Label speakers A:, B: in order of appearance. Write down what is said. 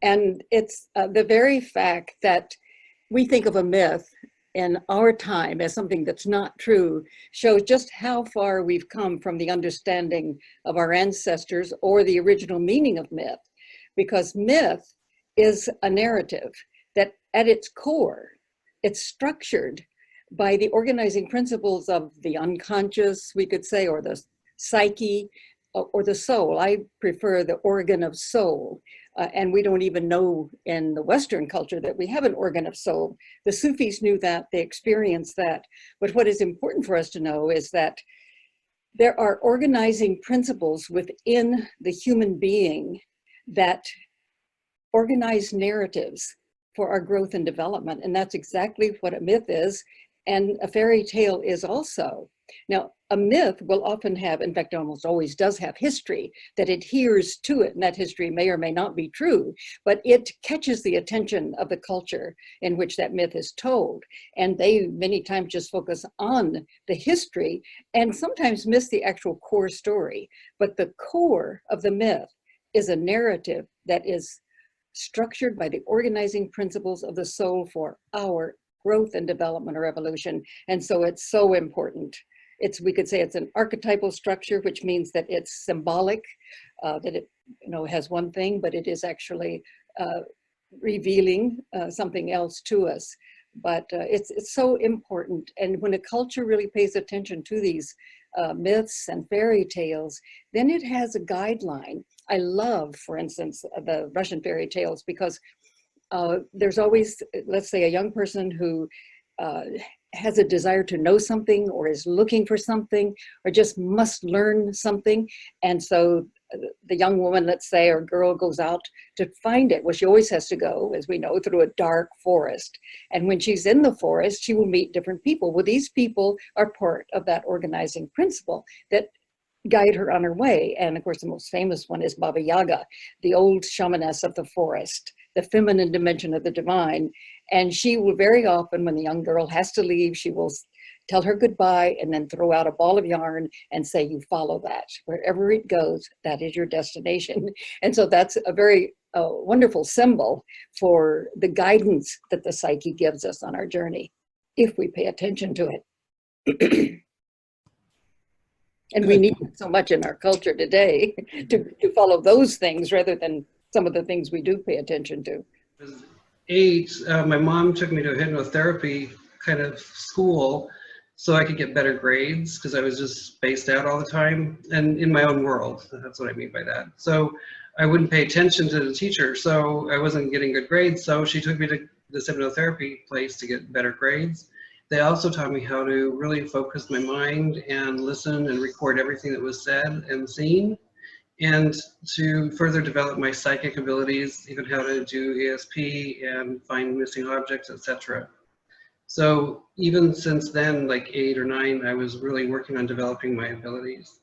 A: And it's the very fact that we think of a myth in our time as something that's not true shows just how far we've come from the understanding of our ancestors or the original meaning of myth. Because myth is a narrative that at its core, it's structured by the organizing principles of the unconscious, we could say, or the psyche, or the soul. I prefer the organ of soul. And we don't even know in the Western culture that we have an organ of soul. The Sufis knew that, they experienced that. But what is important for us to know is that there are organizing principles within the human being that organize narratives for our growth and development. And that's exactly what a myth is. And a fairy tale is also. Now, a myth will often have, in fact, almost always does have history that adheres to it, and that history may or may not be true, but it catches the attention of the culture in which that myth is told. And they many times just focus on the history and sometimes miss the actual core story. But the core of the myth is a narrative that is structured by the organizing principles of the soul for our growth and development or evolution. And so it's so important. We could say it's an archetypal structure, which means that it's symbolic, that it has one thing, but it is actually revealing something else to us. But it's so important. And when a culture really pays attention to these myths and fairy tales, then it has a guideline. I love, for instance, the Russian fairy tales because there's always, let's say, a young person who has a desire to know something or is looking for something or just must learn something. And so the young woman, let's say, or girl goes out to find it. Well, she always has to go, as we know, through a dark forest. And when she's in the forest, she will meet different people. Well, these people are part of that organizing principle that guide her on her way. And of course, the most famous one is Baba Yaga, the old shamaness of the forest, the feminine dimension of the divine. And she will very often, when the young girl has to leave, she will tell her goodbye and then throw out a ball of yarn and say, you follow that. Wherever it goes, that is your destination. And so that's a very wonderful symbol for the guidance that the psyche gives us on our journey, if we pay attention to it. And we need it so much in our culture today to follow those things rather than some of the things we do pay attention to.
B: My mom took me to a hypnotherapy kind of school so I could get better grades because I was just spaced out all the time and in my own world. That's what I mean by that. So I wouldn't pay attention to the teacher, so I wasn't getting good grades. So she took me to this hypnotherapy place to get better grades. They also taught me how to really focus my mind and listen and record everything that was said and seen, and to further develop my psychic abilities, even how to do ESP and find missing objects, etc. So even since then, like 8 or 9, I was really working on developing my abilities.